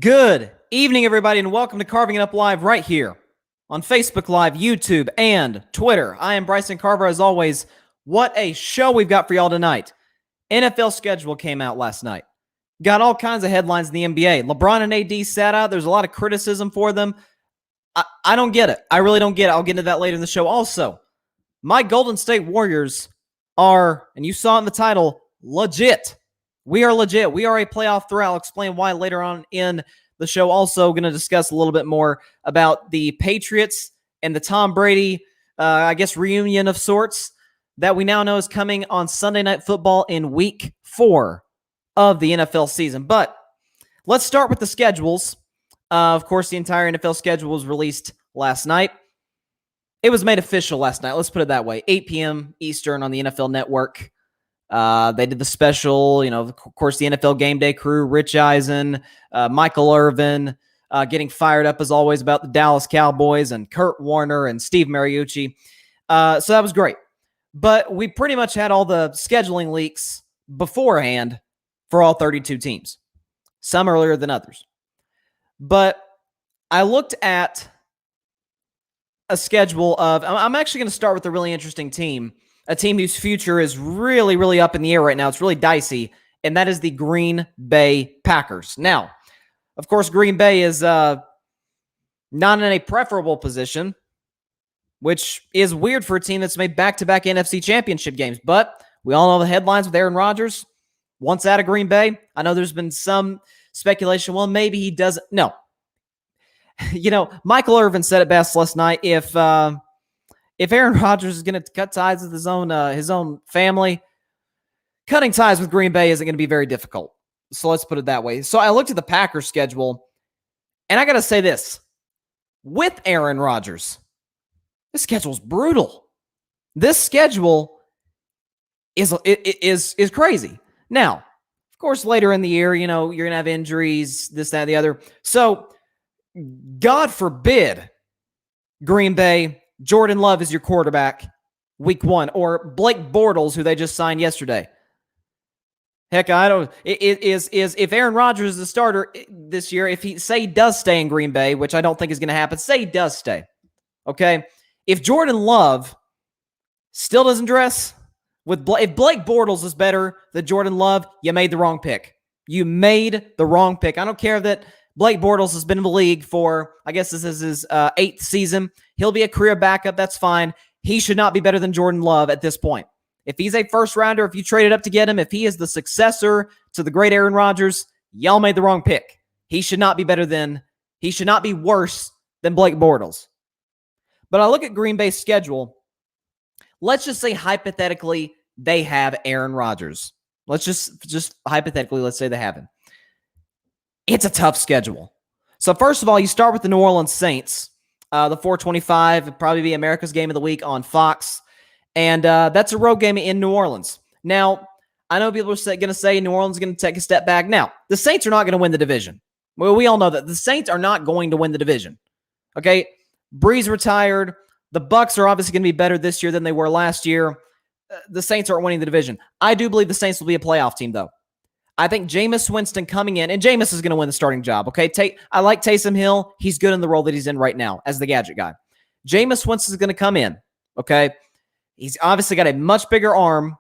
Good evening, everybody, and welcome to Carving It Up Live right here on Facebook Live, YouTube, and Twitter. I am Bryson Carver, as always. What a show we've got for y'all tonight. NFL schedule came out last night. Got all kinds of headlines in the NBA. LeBron and AD sat out. There's a lot of criticism for them. I don't get it. I really don't get it. I'll get into that later in the show. Also, my Golden State Warriors are, and you saw in the title, legit. We are legit. We are a playoff threat. I'll explain why later on in the show. Also going to discuss a little bit more about the Patriots and the Tom Brady, reunion of sorts that we now know is coming on Sunday Night Football in Week 4 of the NFL season. But let's start with the schedules. Of course, the entire NFL schedule was released last night. It was made official last night. Let's put it that way. 8 p.m. Eastern on the NFL Network. They did the special, of course, the NFL Game Day crew, Rich Eisen, Michael Irvin, getting fired up as always about the Dallas Cowboys, and Kurt Warner and Steve Mariucci. So that was great. But we pretty much had all the scheduling leaks beforehand for all 32 teams, some earlier than others. But I looked at a schedule of, I'm actually going to start with a really interesting team. A team whose future is really, really up in the air right now. It's really dicey, and that is the Green Bay Packers. Now, of course, Green Bay is not in a preferable position, which is weird for a team that's made back-to-back NFC championship games. But we all know the headlines with Aaron Rodgers. Once out of Green Bay, I know there's been some speculation, well, maybe he doesn't. No. Michael Irvin said it best last night. If Aaron Rodgers is going to cut ties with his own family, cutting ties with Green Bay isn't going to be very difficult. So let's put it that way. So I looked at the Packers schedule, and I got to say this. With Aaron Rodgers, this schedule's brutal. This schedule is crazy. Now, of course, later in the year, you're going to have injuries, this, that, and the other. So, God forbid, Green Bay, Jordan Love is your quarterback week 1, or Blake Bortles, who they just signed yesterday. Heck, if Aaron Rodgers is the starter this year, if he does stay in Green Bay, which I don't think is going to happen, say he does stay. Okay. If Jordan Love still doesn't dress if Blake Bortles is better than Jordan Love, you made the wrong pick. You made the wrong pick. I don't care that Blake Bortles has been in the league for, I guess this is his 8th season. He'll be a career backup. That's fine. He should not be better than Jordan Love at this point. If he's a first rounder, if you traded up to get him, if he is the successor to the great Aaron Rodgers, y'all made the wrong pick. He should not be worse than Blake Bortles. But I look at Green Bay's schedule. Let's just say hypothetically they have Aaron Rodgers. Let's just hypothetically, let's say they have him. It's a tough schedule. So first of all, you start with the New Orleans Saints. The 425 would probably be America's Game of the Week on Fox. And that's a road game in New Orleans. Now, I know people are going to say New Orleans is going to take a step back. Now, the Saints are not going to win the division. Well, we all know that. The Saints are not going to win the division. Okay? Breeze retired. The Bucs are obviously going to be better this year than they were last year. The Saints aren't winning the division. I do believe the Saints will be a playoff team, though. I think Jameis Winston coming in, and Jameis is going to win the starting job, okay? I like Taysom Hill. He's good in the role that he's in right now as the gadget guy. Jameis Winston is going to come in, okay? He's obviously got a much bigger arm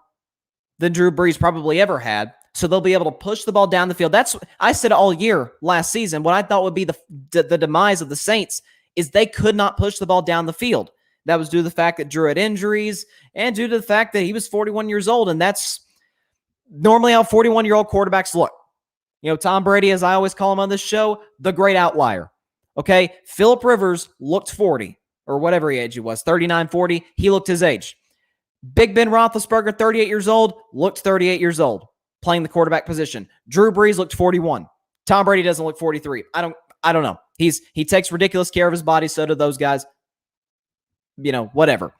than Drew Brees probably ever had, so they'll be able to push the ball down the field. That's I said all year last season. What I thought would be the demise of the Saints is they could not push the ball down the field. That was due to the fact that Drew had injuries and due to the fact that he was 41 years old, and that's normally how 41-year-old quarterbacks look. Tom Brady, as I always call him on this show, the great outlier. Okay? Phillip Rivers looked 40, or whatever age he was, 39, 40. He looked his age. Big Ben Roethlisberger, 38 years old, looked 38 years old, playing the quarterback position. Drew Brees looked 41. Tom Brady doesn't look 43. I don't know. He takes ridiculous care of his body, so do those guys. Whatever.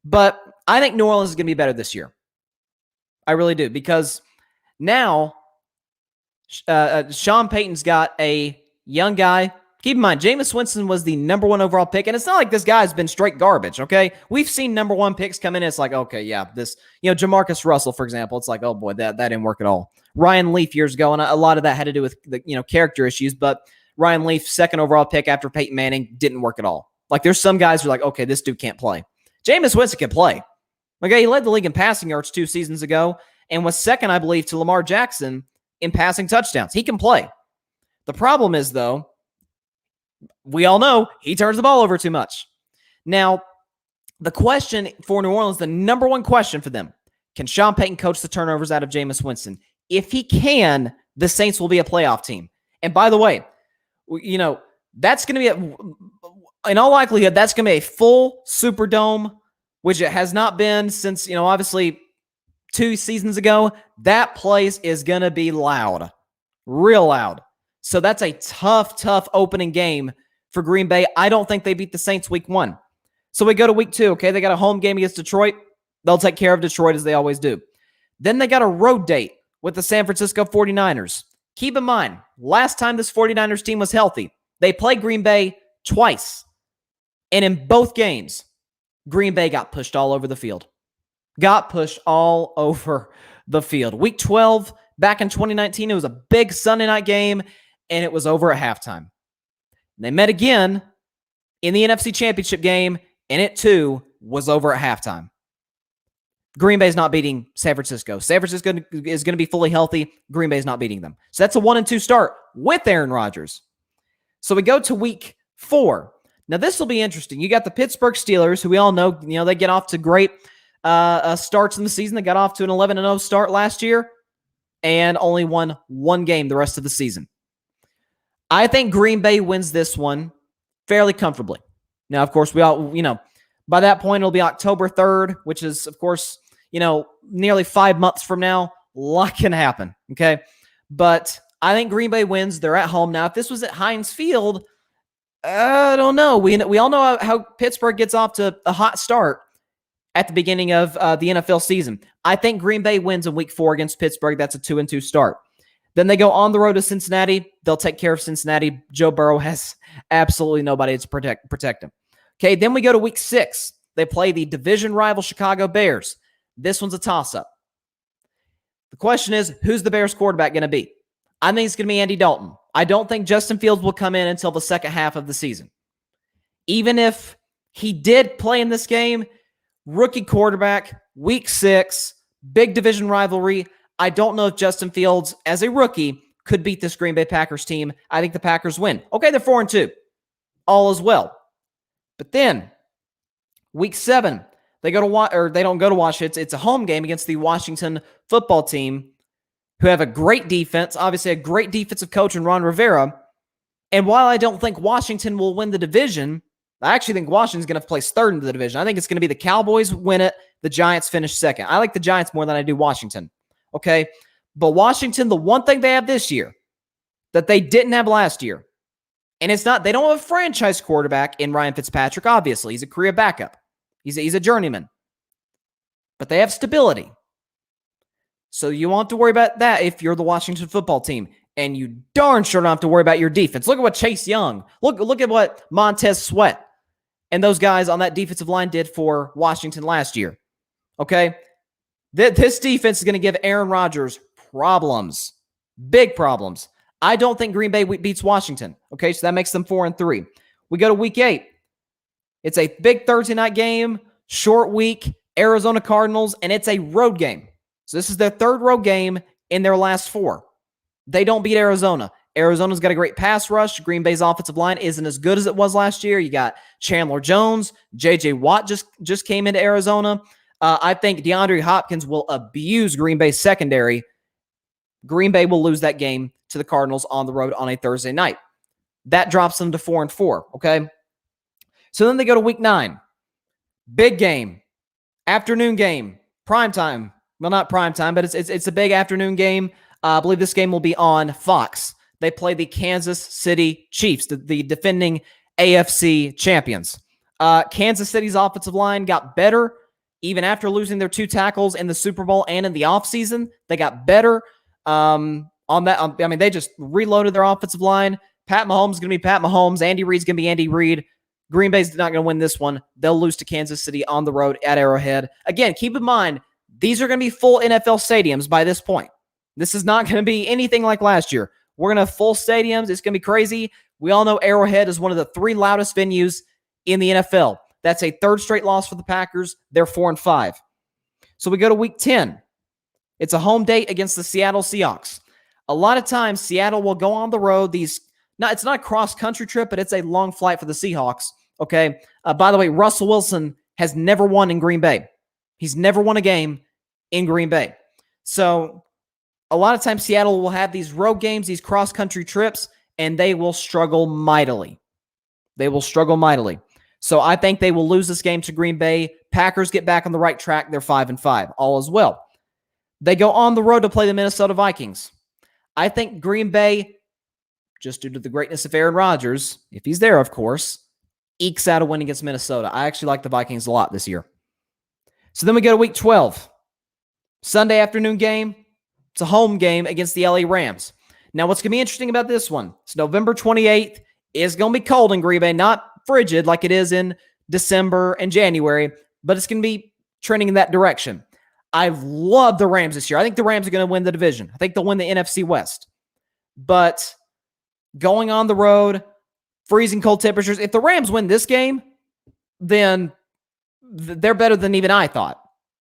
But I think New Orleans is going to be better this year. I really do, because now Sean Payton's got a young guy Keep in mind, Jameis Winston was the number 1 overall pick, and it's not like this guy's been straight garbage, okay? We've seen number 1 picks come in, and it's like, okay, yeah, this, Jamarcus Russell, for example, it's like, oh boy, that didn't work at all. Ryan Leaf years ago, and a lot of that had to do with the, character issues, but Ryan Leaf, 2nd overall pick after Peyton Manning, didn't work at all. Like, there's some guys who are like, okay, this dude can't play. Jameis Winston can play. Okay, he led the league in passing yards 2 seasons ago, and was 2nd, I believe, to Lamar Jackson in passing touchdowns. He can play. The problem is, though, we all know he turns the ball over too much. Now, the question for New Orleans, the number 1 question for them, can Sean Payton coach the turnovers out of Jameis Winston? If he can, the Saints will be a playoff team. And by the way, that's going to be, in all likelihood, that's going to be a full Superdome, which it has not been since, obviously 2 seasons ago. That place is going to be loud, real loud. So that's a tough opening game for Green Bay. I don't think they beat the Saints week 1. So we go to week 2, okay? They got a home game against Detroit. They'll take care of Detroit as they always do. Then they got a road date with the San Francisco 49ers. Keep in mind, last time this 49ers team was healthy, they played Green Bay twice. And in both games, Green Bay got pushed all over the field. Week 12, back in 2019, it was a big Sunday night game, and it was over at halftime. They met again in the NFC Championship game, and it too was over at halftime. Green Bay's not beating San Francisco. San Francisco is going to be fully healthy. Green Bay's not beating them. So that's a 1-2 start with Aaron Rodgers. So we go to week 4. Now this will be interesting. You got the Pittsburgh Steelers, who we all know, they get off to great starts in the season. They got off to an 11-0 start last year and only won 1 game the rest of the season. I think Green Bay wins this one fairly comfortably. Now, of course, we all, by that point, it'll be October 3rd, which is, of course, nearly 5 months from now. A lot can happen, okay? But I think Green Bay wins. They're at home. Now, if this was at Heinz Field, I don't know. We all know how Pittsburgh gets off to a hot start at the beginning of the NFL season. I think Green Bay wins in week 4 against Pittsburgh. That's a 2-2 start. Then they go on the road to Cincinnati. They'll take care of Cincinnati. Joe Burrow has absolutely nobody to protect him. Okay, then we go to week 6. They play the division rival Chicago Bears. This one's a toss-up. The question is, who's the Bears quarterback going to be? I think it's going to be Andy Dalton. I don't think Justin Fields will come in until the second half of the season. Even if he did play in this game, rookie quarterback, week 6, big division rivalry. I don't know if Justin Fields, as a rookie, could beat this Green Bay Packers team. I think the Packers win. Okay, they're 4-2. All is well. But then, week 7, they don't go to Washington. It's a home game against the Washington football team, who have a great defense, obviously a great defensive coach in Ron Rivera. And while I don't think Washington will win the division, I actually think Washington's going to place 3rd in the division. I think it's going to be the Cowboys win it, the Giants finish 2nd. I like the Giants more than I do Washington. Okay? But Washington, the one thing they have this year that they didn't have last year, and it's not, they don't have a franchise quarterback in Ryan Fitzpatrick, obviously. He's a career backup. He's a journeyman. But they have stability. So you won't have to worry about that if you're the Washington football team. And you darn sure don't have to worry about your defense. Look at what Chase Young, look at what Montez Sweat and those guys on that defensive line did for Washington last year. Okay? This defense is going to give Aaron Rodgers problems. Big problems. I don't think Green Bay beats Washington. Okay, so that makes them 4-3. We go to week 8. It's a big Thursday night game, short week, Arizona Cardinals, and it's a road game. So this is their 3rd road game in their last 4. They don't beat Arizona. Arizona's got a great pass rush. Green Bay's offensive line isn't as good as it was last year. You got Chandler Jones. J.J. Watt just came into Arizona. I think DeAndre Hopkins will abuse Green Bay's secondary. Green Bay will lose that game to the Cardinals on the road on a Thursday night. That drops them to 4-4, okay? So then they go to week 9. Big game. Afternoon game. Prime time. Well, not prime time, but it's a big afternoon game. I believe this game will be on Fox. They play the Kansas City Chiefs, the defending AFC champions. Kansas City's offensive line got better even after losing their 2 tackles in the Super Bowl and in the offseason. They got better on that. I mean, they just reloaded their offensive line. Pat Mahomes is going to be Pat Mahomes. Andy Reid's going to be Andy Reid. Green Bay's not going to win this one. They'll lose to Kansas City on the road at Arrowhead. Again, keep in mind, these are going to be full NFL stadiums by this point. This is not going to be anything like last year. We're going to have full stadiums. It's going to be crazy. We all know Arrowhead is one of the 3 loudest venues in the NFL. That's a 3rd straight loss for the Packers. They're 4-5. So we go to week 10. It's a home date against the Seattle Seahawks. A lot of times, Seattle will go on the road. It's not a cross-country trip, but it's a long flight for the Seahawks. Okay. By the way, Russell Wilson has never won in Green Bay. He's never won a game in Green Bay. So a lot of times, Seattle will have these road games, these cross-country trips, and they will struggle mightily. So I think they will lose this game to Green Bay. Packers get back on the right track. They're 5-5. All is well. They go on the road to play the Minnesota Vikings. I think Green Bay, just due to the greatness of Aaron Rodgers, if he's there, of course, ekes out a win against Minnesota. I actually like the Vikings a lot this year. So then we go to week 12. Sunday afternoon game. It's a home game against the LA Rams. Now, what's going to be interesting about this one? It's November 28th. It's going to be cold in Green Bay, not frigid like it is in December and January, but it's going to be trending in that direction. I love the Rams this year. I think the Rams are going to win the division. I think they'll win the NFC West. But going on the road, freezing cold temperatures, if the Rams win this game, then they're better than even I thought.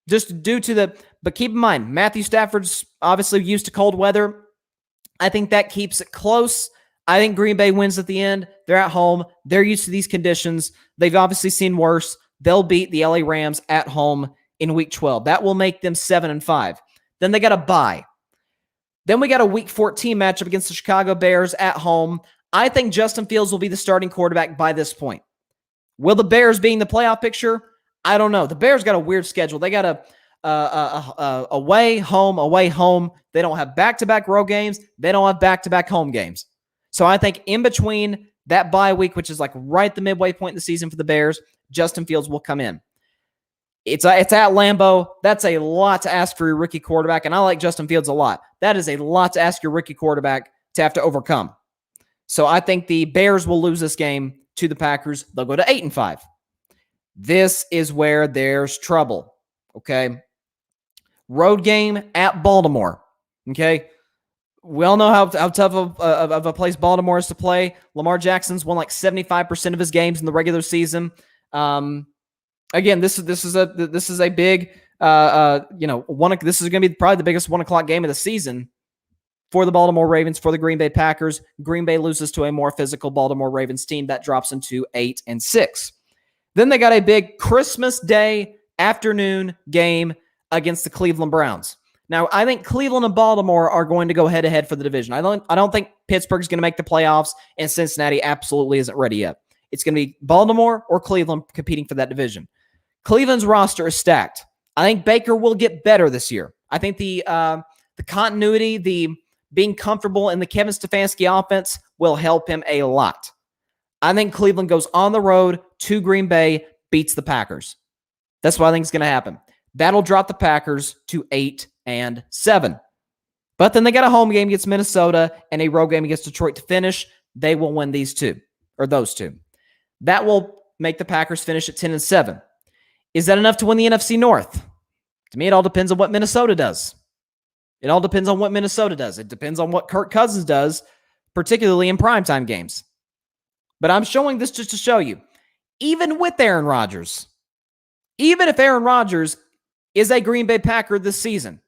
Just due to but keep in mind, Matthew Stafford's obviously used to cold weather. I think that keeps it close. I think Green Bay wins at the end. They're at home. They're used to these conditions. They've obviously seen worse. They'll beat the LA Rams at home in week 12. That will make them 7-5. Then they got a bye. Then we got a week 14 matchup against the Chicago Bears at home. I think Justin Fields will be the starting quarterback by this point. Will the Bears be in the playoff picture? I don't know. The Bears got a weird schedule. They got away, home. They don't have back-to-back road games. They don't have back-to-back home games. So I think in between that bye week, which is like right at the midway point in the season for the Bears, Justin Fields will come in. It's at Lambeau. That's a lot to ask for your rookie quarterback, and I like Justin Fields a lot. That is a lot to ask your rookie quarterback to have to overcome. So I think the Bears will lose this game to the Packers. They'll go to 8-5. This is where there's trouble, okay? Road game at Baltimore, okay? We all know how tough of a place Baltimore is to play. Lamar Jackson's won like 75% of his games in the regular season. Again, this is a big this is going to be probably the biggest 1:00 game of the season for the Baltimore Ravens, for the Green Bay Packers. Green Bay loses to a more physical Baltimore Ravens team that drops into 8-6. Then they got a big Christmas Day afternoon game against the Cleveland Browns. Now, I think Cleveland and Baltimore are going to go head-to-head for the division. I don't think Pittsburgh's going to make the playoffs, and Cincinnati absolutely isn't ready yet. It's going to be Baltimore or Cleveland competing for that division. Cleveland's roster is stacked. I think Baker will get better this year. I think the continuity, the being comfortable in the Kevin Stefanski offense will help him a lot. I think Cleveland goes on the road to Green Bay, beats the Packers. That's what I think is going to happen. That'll drop the Packers to 8-7. But then they got a home game against Minnesota and a road game against Detroit to finish. They will win those two. That will make the Packers finish at 10-7. Is that enough to win the NFC North? To me, it all depends on what Minnesota does. It depends on what Kirk Cousins does, particularly in primetime games. But I'm showing this just to show you, even with Aaron Rodgers, even if Aaron Rodgers is a Green Bay Packer this season,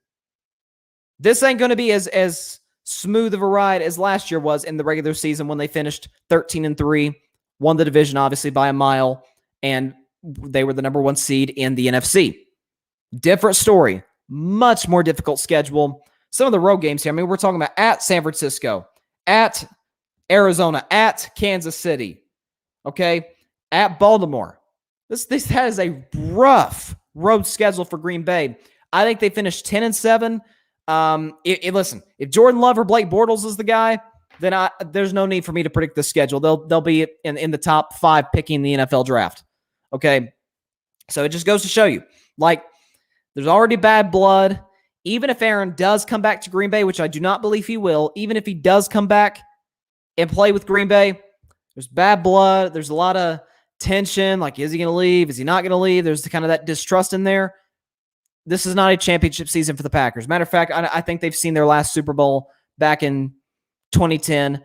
this ain't going to be as smooth of a ride as last year was in the regular season when they finished 13-3, won the division obviously by a mile, and they were the number 1 seed in the NFC. Different story, much more difficult schedule. Some of the road games here, I mean, we're talking about at San Francisco, at Arizona, at Kansas City, okay, at Baltimore. This has a rough road schedule for Green Bay. I think they finished 10-7. Listen, if Jordan Love or Blake Bortles is the guy, then there's no need for me to predict the schedule. They'll be in the top 5 picking the NFL draft. Okay, so it just goes to show you, like, there's already bad blood. Even if Aaron does come back to Green Bay, which I do not believe he will, even if he does come back, and play with Green Bay. There's bad blood. There's a lot of tension. Like, is he going to leave? Is he not going to leave? There's kind of that distrust in there. This is not a championship season for the Packers. Matter of fact, I think they've seen their last Super Bowl back in 2010.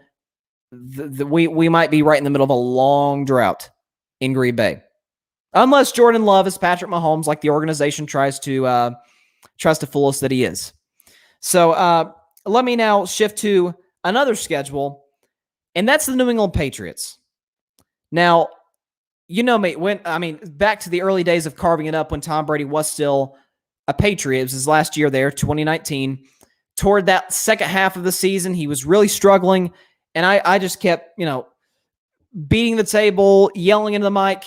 We might be right in the middle of a long drought in Green Bay. Unless Jordan Love is Patrick Mahomes, like the organization tries to fool us that he is. So let me now shift to another schedule, and that's the New England Patriots. Now, you know me, back to the early days of carving it up when Tom Brady was still a Patriot. It was his last year there, 2019. Toward that second half of the season, he was really struggling, and I just kept, beating the table, yelling into the mic,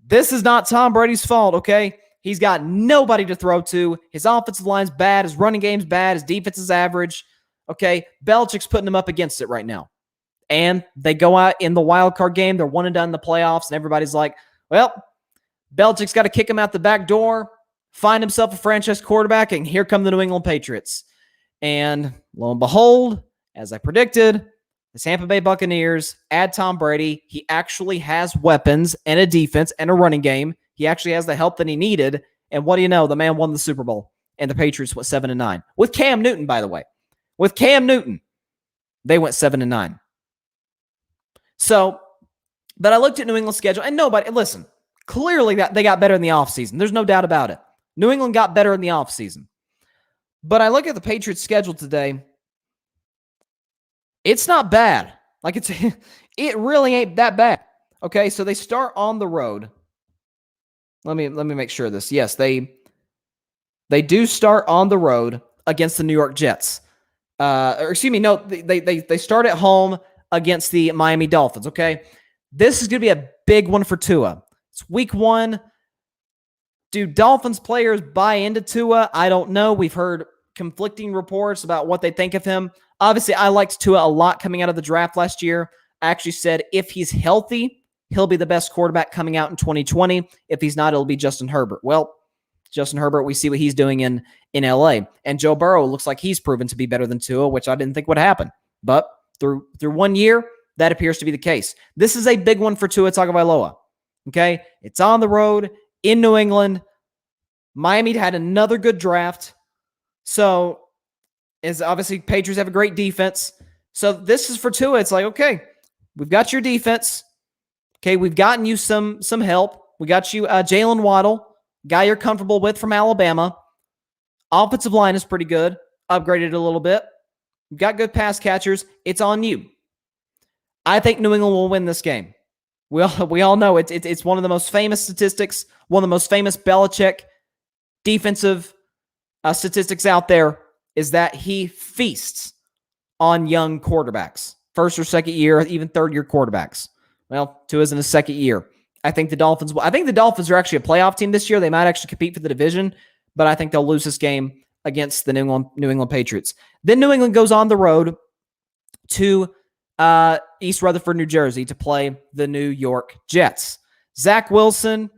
this is not Tom Brady's fault, okay? He's got nobody to throw to. His offensive line's bad. His running game's bad. His defense is average, okay? Belichick's putting him up against it right now. And they go out in the wild card game. They're one and done in the playoffs, and everybody's like, well, Belichick's got to kick him out the back door, find himself a franchise quarterback, and here come the New England Patriots. And lo and behold, as I predicted, the Tampa Bay Buccaneers add Tom Brady. He actually has weapons and a defense and a running game. He actually has the help that he needed. And what do you know? The man won the Super Bowl. And the Patriots went 7-9. With Cam Newton, by the way. With Cam Newton, they went 7-9. So, but I looked at New England's schedule, and listen, clearly they got better in the offseason. There's no doubt about it. New England got better in the offseason. But I look at the Patriots' schedule today. It's not bad. Like, it really ain't that bad. Okay, so they start on the road. Let me make sure of this. Yes, they do start on the road against the New York Jets. They start at home against the Miami Dolphins, okay? This is going to be a big one for Tua. It's week 1. Do Dolphins players buy into Tua? I don't know. We've heard conflicting reports about what they think of him. Obviously, I liked Tua a lot coming out of the draft last year. I actually said if he's healthy, he'll be the best quarterback coming out in 2020. If he's not, it'll be Justin Herbert. Well, Justin Herbert, we see what he's doing in LA. And Joe Burrow looks like he's proven to be better than Tua, which I didn't think would happen. But through 1 year, that appears to be the case. This is a big one for Tua Tagovailoa. Okay? It's on the road in New England. Miami had another good draft. So, as obviously Patriots have a great defense. So this is for Tua. It's like, okay, we've got your defense. Okay, we've gotten you some help. We got you Jalen Waddle, guy you're comfortable with from Alabama. Offensive line is pretty good. Upgraded a little bit. We've got good pass catchers. It's on you. I think New England will win this game. We all know it's one of the most famous statistics, one of the most famous Belichick defensive statistics out there is that he feasts on young quarterbacks. First or second year, even third year quarterbacks. Well, Tua's in his second year. I think the Dolphins are actually a playoff team this year. They might actually compete for the division, but I think they'll lose this game against the New England Patriots. Then New England goes on the road to East Rutherford, New Jersey to play the New York Jets. Zach Wilson,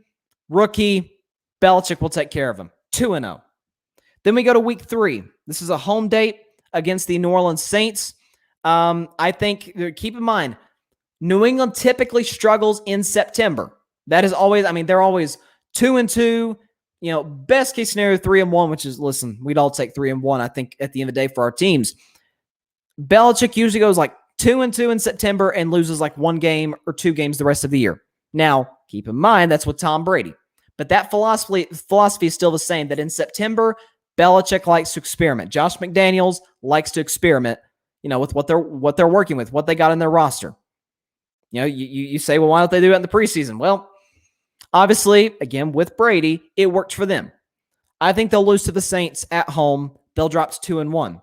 rookie. Belichick will take care of him. 2-0. Then we go to week 3. This is a home date against the New Orleans Saints. I think, keep in mind, New England typically struggles in September. That is always, they're always 2-2. Best case scenario, 3-1, which is, listen, we'd all take 3-1, I think, at the end of the day for our teams. Belichick usually goes like 2-2 in September and loses like 1 game or 2 games the rest of the year. Now, keep in mind, that's with Tom Brady. But that philosophy is still the same, that in September, Belichick likes to experiment. Josh McDaniels likes to experiment, with what they're working with, what they got in their roster. You say, well, why don't they do it in the preseason? Well, obviously, again, with Brady, it worked for them. I think they'll lose to the Saints at home. They'll drop to 2-1.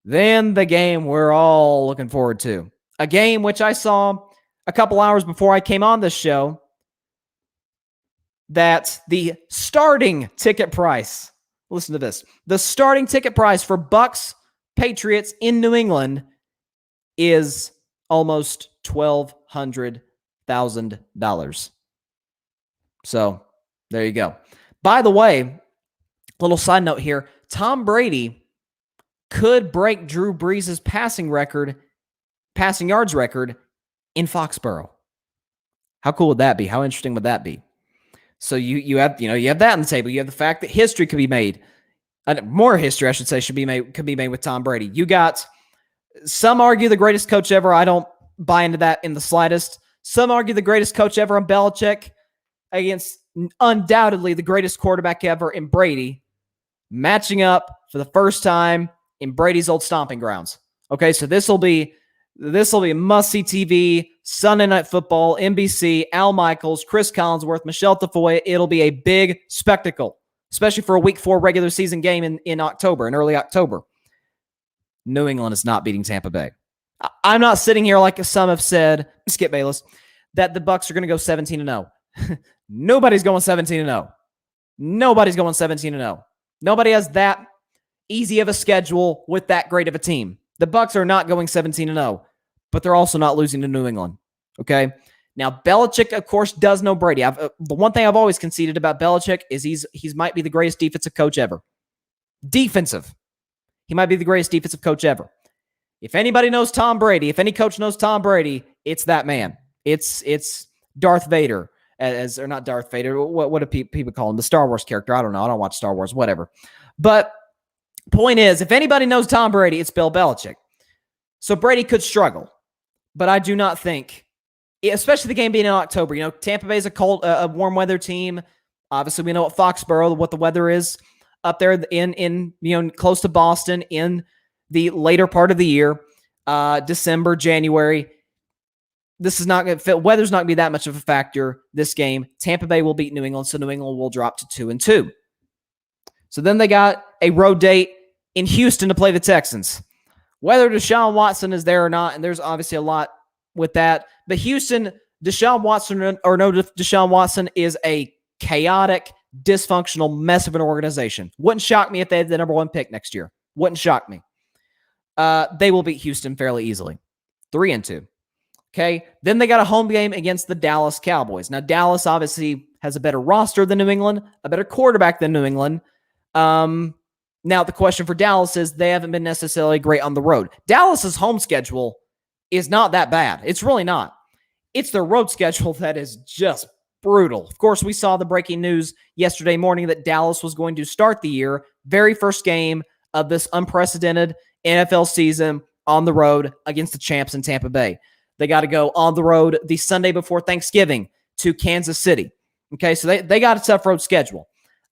Then the game we're all looking forward to. A game which I saw a couple hours before I came on this show, that the starting ticket price, listen to this, the starting ticket price for Bucks Patriots in New England is almost $1,200,000. So there you go. By the way, little side note here, Tom Brady could break Drew Brees' passing record passing yards record in Foxborough. How cool would that be? How interesting would that be? So you have that on the table. You have the fact that history could be made. More history, I should say, could be made with Tom Brady. You got, some argue the greatest coach ever. I don't buy into that in the slightest. Some argue the greatest coach ever in Belichick against undoubtedly the greatest quarterback ever in Brady, matching up for the first time in Brady's old stomping grounds. Okay, so this will be must-see TV, Sunday Night Football, NBC, Al Michaels, Chris Collinsworth, Michelle Tafoya. It'll be a big spectacle, especially for a Week 4 regular season game in October, in early October. New England is not beating Tampa Bay. I'm not sitting here like some have said, Skip Bayless, that the Bucs are going to go 17-0. Nobody's going 17-0. Nobody's going 17-0. Nobody has that easy of a schedule with that great of a team. The Bucs are not going 17-0, but they're also not losing to New England. Okay? Now, Belichick, of course, does know Brady. The one thing I've always conceded about Belichick is he's might be the greatest defensive coach ever. Defensive. He might be the greatest defensive coach ever. If anybody knows Tom Brady, if any coach knows Tom Brady, it's that man. It's Darth Vader, or not Darth Vader. What do people call him? The Star Wars character. I don't know. I don't watch Star Wars. Whatever. But point is, if anybody knows Tom Brady, it's Bill Belichick. So Brady could struggle, but I do not think, especially the game being in October. Tampa Bay is a warm weather team. Obviously, we know at Foxborough what the weather is up there in close to Boston in the later part of the year, December, January. This is not going to fit. Weather's not going to be that much of a factor this game. Tampa Bay will beat New England, so New England will drop to 2-2. So then they got a road date in Houston to play the Texans. Whether Deshaun Watson is there or not, and there's obviously a lot with that, but Houston, Deshaun Watson or no Deshaun Watson, is a chaotic, dysfunctional mess of an organization. Wouldn't shock me if they had the number 1 pick next year. Wouldn't shock me. They will beat Houston fairly easily. 3-2. Okay. Then they got a home game against the Dallas Cowboys. Now, Dallas obviously has a better roster than New England, a better quarterback than New England. Now, the question for Dallas is they haven't been necessarily great on the road. Dallas's home schedule is not that bad. It's really not. It's their road schedule that is just brutal. Of course, we saw the breaking news yesterday morning that Dallas was going to start the year, very first game of this unprecedented NFL season, on the road against the champs in Tampa Bay. They got to go on the road the Sunday before Thanksgiving to Kansas City. Okay, so they got a tough road schedule.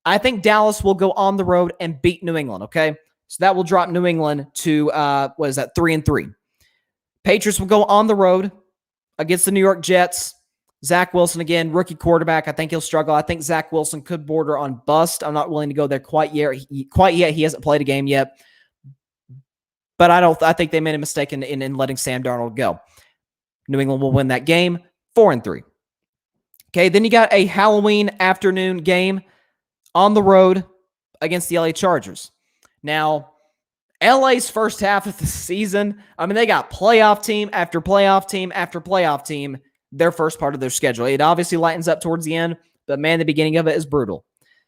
I think Dallas will go on the road and beat New England, okay? So that will drop New England to, 3-3. Patriots will go on the road against the New York Jets. Zach Wilson, again, rookie quarterback. I think he'll struggle. I think Zach Wilson could border on bust. I'm not willing to go there quite yet. He hasn't played a game yet. But I think they made a mistake in letting Sam Darnold go. New England will win that game 4-3. Okay, then you got a Halloween afternoon game on the road against the LA Chargers. Now, LA's first half of the season, they got playoff team after playoff team after playoff team, their first part of their schedule. It obviously lightens up towards the end, but man, the beginning of it is brutal.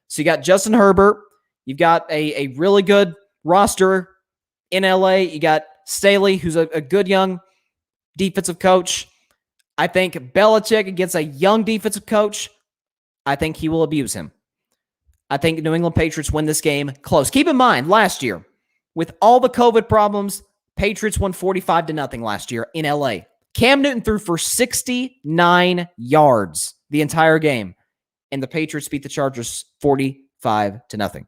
So you got Justin Herbert. You've got a really good roster in LA. You got Staley, who's a good young defensive coach. I think Belichick against a young defensive coach, I think he will abuse him. I think New England Patriots win this game close. Keep in mind, last year, with all the COVID problems, Patriots won 45-0 last year in LA. Cam Newton threw for 69 yards the entire game, and the Patriots beat the Chargers 45-0.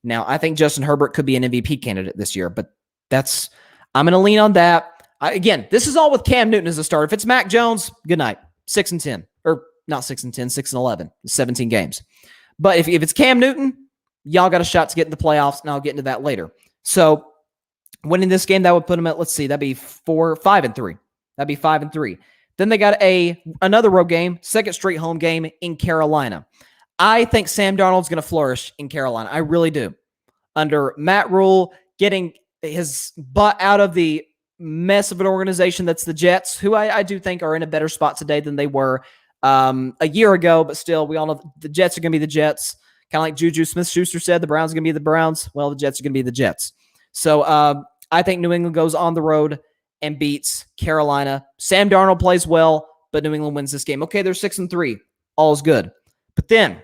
Now, I think Justin Herbert could be an MVP candidate this year, but I'm going to lean on that. Again, this is all with Cam Newton as a starter. If it's Mac Jones, good night. 6-10. Or not 6-10, 6-11. 17 games. But if it's Cam Newton, y'all got a shot to get in the playoffs, and I'll get into that later. So, winning this game, that would put them at, that'd be 5-3. That'd be 5-3. Then they got another road game, second straight home game in Carolina. I think Sam Darnold's going to flourish in Carolina. I really do. Under Matt Rule, getting his butt out of the mess of an organization that's the Jets, who I do think are in a better spot today than they were a year ago, but still, we all know the Jets are going to be the Jets. Kind of like Juju Smith-Schuster said, the Browns are going to be the Browns. Well, the Jets are going to be the Jets. So I think New England goes on the road and beats Carolina. Sam Darnold plays well, but New England wins this game. Okay, they're 6-3. All's good. But then,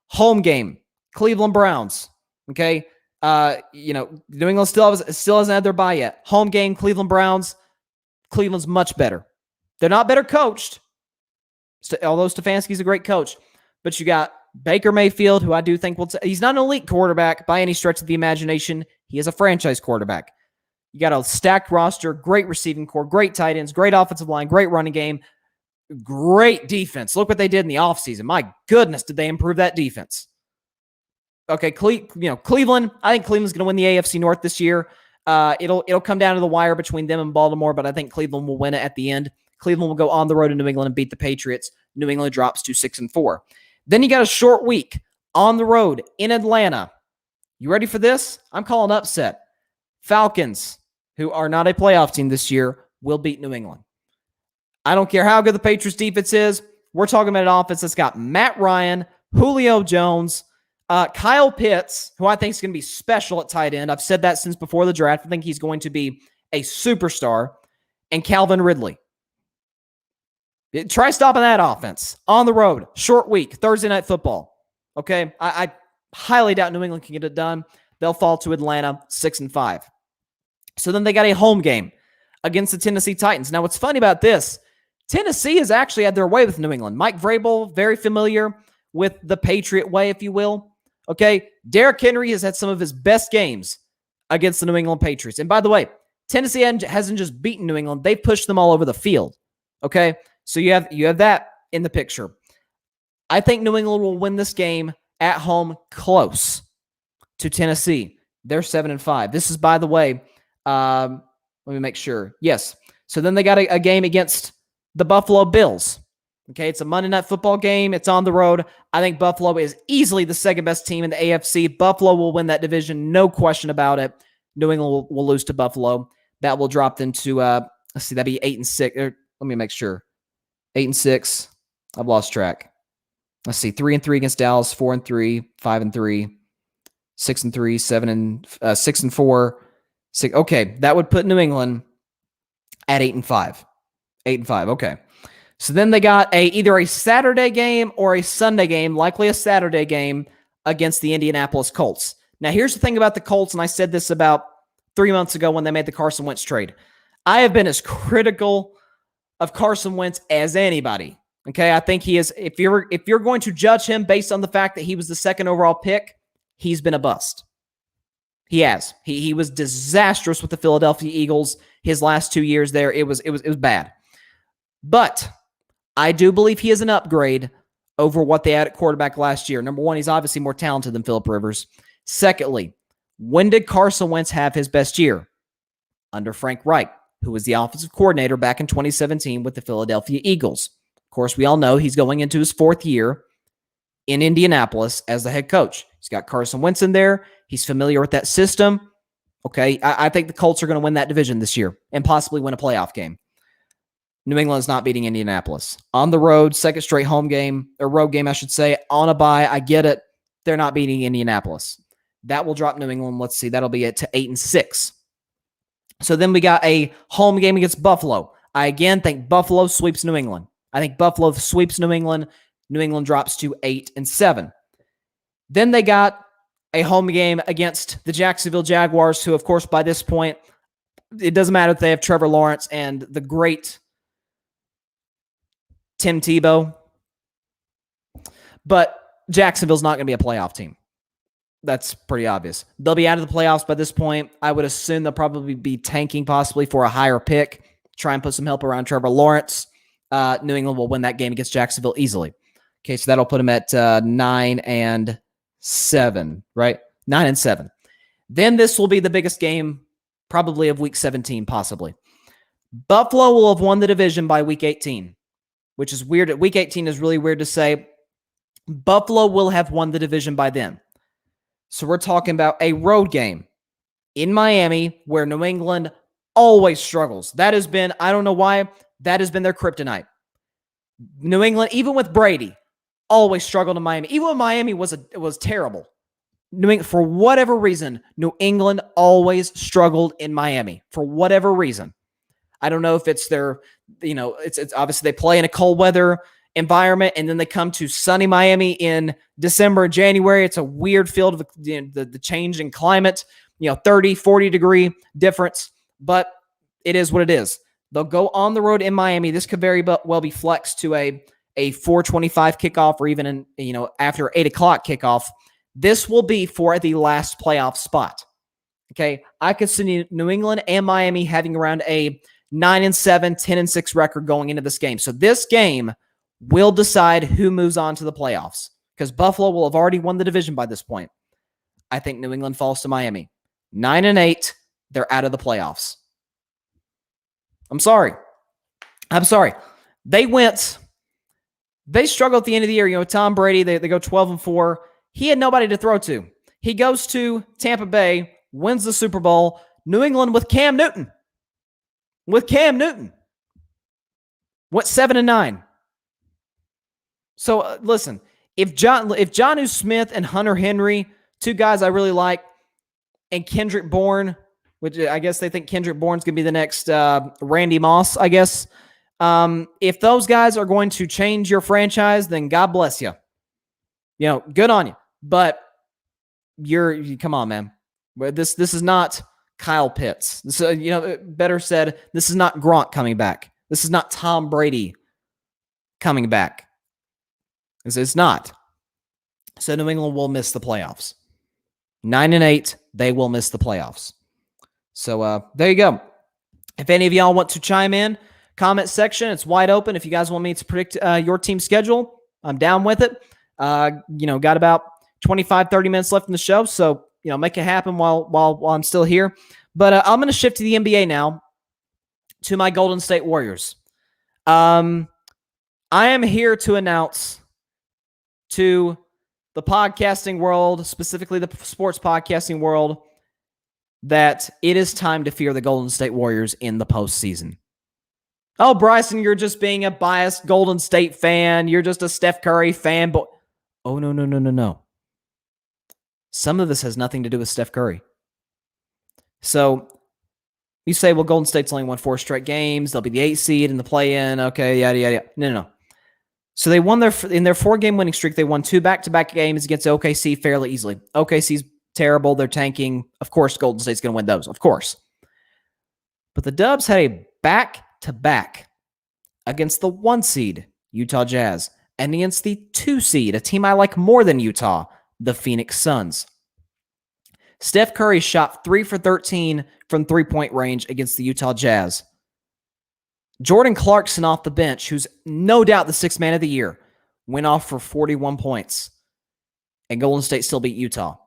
home game, Cleveland Browns. Okay, New England still hasn't had their bye yet. Home game, Cleveland Browns. Cleveland's much better. They're not better coached, although Stefanski's a great coach. But you got Baker Mayfield, who I do think he's not an elite quarterback by any stretch of the imagination. He is a franchise quarterback. You got a stacked roster, great receiving core, great tight ends, great offensive line, great running game, great defense. Look what they did in the offseason. My goodness, did they improve that defense? Okay, Cleveland. I think Cleveland's going to win the AFC North this year. It'll come down to the wire between them and Baltimore, but I think Cleveland will win it at the end. Cleveland will go on the road to New England and beat the Patriots. New England drops to 6-4. Then you got a short week on the road in Atlanta. You ready for this? I'm calling upset. Falcons, who are not a playoff team this year, will beat New England. I don't care how good the Patriots defense is. We're talking about an offense that's got Matt Ryan, Julio Jones, Kyle Pitts, who I think is going to be special at tight end. I've said that since before the draft. I think he's going to be a superstar. And Calvin Ridley. Try stopping that offense. On the road, short week, Thursday Night Football. Okay, I highly doubt New England can get it done. They'll fall to Atlanta 6-5. So then they got a home game against the Tennessee Titans. Now, what's funny about this, Tennessee has actually had their way with New England. Mike Vrabel, very familiar with the Patriot way, if you will. Okay, Derrick Henry has had some of his best games against the New England Patriots. And by the way, Tennessee hasn't just beaten New England, they've pushed them all over the field. Okay, so you have that in the picture. I think New England will win this game at home close to Tennessee. They're 7-5. This is, by the way, let me make sure. Yes. So then they got a game against the Buffalo Bills. Okay, it's a Monday Night Football game. It's on the road. I think Buffalo is easily the second best team in the AFC. Buffalo will win that division, no question about it. New England will lose to Buffalo. That will drop them to, let's see, that'd be 8-6. Let me make sure. 8-6. I've lost track. Let's see, 3-3 against Dallas, 4-3, 5-3, 6-3, 6-4, 6. Okay, that would put New England at 8-5. 8-5. Okay. So then they got either a Saturday game or a Sunday game, likely a Saturday game against the Indianapolis Colts. Now, here's the thing about the Colts, and I said this about 3 months ago when they made the Carson Wentz trade. I have been as critical of Carson Wentz as anybody. Okay, I think he is. If you're going to judge him based on the fact that he was the second overall pick, he's been a bust. He has. He was disastrous with the Philadelphia Eagles his last 2 years there. It was bad. But I do believe he is an upgrade over what they had at quarterback last year. Number one, he's obviously more talented than Phillip Rivers. Secondly, when did Carson Wentz have his best year? Under Frank Reich, who was the offensive coordinator back in 2017 with the Philadelphia Eagles. Of course, we all know he's going into his fourth year in Indianapolis as the head coach. He's got Carson Wentz in there. He's familiar with that system. Okay, I think the Colts are going to win that division this year and possibly win a playoff game. New England's not beating Indianapolis. On the road, second straight home game, or road game, I should say. On a bye, I get it. They're not beating Indianapolis. That will drop New England. Let's see, that'll be it to 8-6. So then we got a home game against Buffalo. I again think Buffalo sweeps New England. I think Buffalo sweeps New England. New England drops to 8-7. Then they got a home game against the Jacksonville Jaguars, who, of course, by this point, it doesn't matter if they have Trevor Lawrence and the great Tim Tebow, but Jacksonville's not going to be a playoff team. That's pretty obvious. They'll be out of the playoffs by this point. I would assume they'll probably be tanking possibly for a higher pick, try and put some help around Trevor Lawrence. New England will win that game against Jacksonville easily. Okay, so that'll put them at 9-7, right? 9-7. Then this will be the biggest game probably of Week 17, possibly. Buffalo will have won the division by Week 18, which is weird. Week 18 is really weird to say. Buffalo will have won the division by then. So we're talking about a road game in Miami where New England always struggles. That has been, I don't know why, that has been their kryptonite. New England, even with Brady, always struggled in Miami. Even when Miami was terrible. New England, for whatever reason, New England always struggled in Miami. For whatever reason. I don't know if it's their, it's obviously they play in a cold weather environment, and then they come to sunny Miami in December, January. It's a weird field of the change in climate, 30, 40 degree difference, but it is what it is. They'll go on the road in Miami. This could very well be flexed to a 4:25 kickoff, or even after 8 o'clock kickoff. This will be for the last playoff spot. Okay, I could see New England and Miami having around a 9-7, 10-6 record going into this game. So this game will decide who moves on to the playoffs, because Buffalo will have already won the division by this point. I think New England falls to Miami. 9-8, they're out of the playoffs. I'm sorry. They struggled at the end of the year. Tom Brady, they go 12-4. He had nobody to throw to. He goes to Tampa Bay, wins the Super Bowl. New England with Cam Newton. Went 7-9. So listen, if Jonnu Smith and Hunter Henry, two guys I really like, and Kendrick Bourne, which I guess they think Kendrick Bourne's going to be the next Randy Moss, I guess. If those guys are going to change your franchise, then God bless you. Good on you. But come on, man. This is not Kyle Pitts. This, better said, this is not Gronk coming back. This is not Tom Brady coming back. It's not. So New England will miss the playoffs. 9-8, they will miss the playoffs. So there you go. If any of y'all want to chime in, comment section, it's wide open. If you guys want me to predict your team schedule, I'm down with it. Got about 25, 30 minutes left in the show. So, make it happen while I'm still here. But I'm going to shift to the NBA now, to my Golden State Warriors. I am here to announce to the podcasting world, specifically the sports podcasting world, that it is time to fear the Golden State Warriors in the postseason. Oh, Bryson, you're just being a biased Golden State fan. You're just a Steph Curry fan. But oh, no. Some of this has nothing to do with Steph Curry. So you say, well, Golden State's only won 4 straight games. They'll be the 8th seed in the play-in. Okay, yada, yada, yada. No. So they won in their 4-game winning streak. They won 2 back-to-back games against OKC fairly easily. OKC's terrible. They're tanking. Of course, Golden State's going to win those. Of course. But the Dubs had a back-to-back against the 1 seed, Utah Jazz, and against the 2 seed, a team I like more than Utah, the Phoenix Suns. Steph Curry shot 3 for 13 from three-point range against the Utah Jazz. Jordan Clarkson off the bench, who's no doubt the 6th man of the year, went off for 41 points. And Golden State still beat Utah.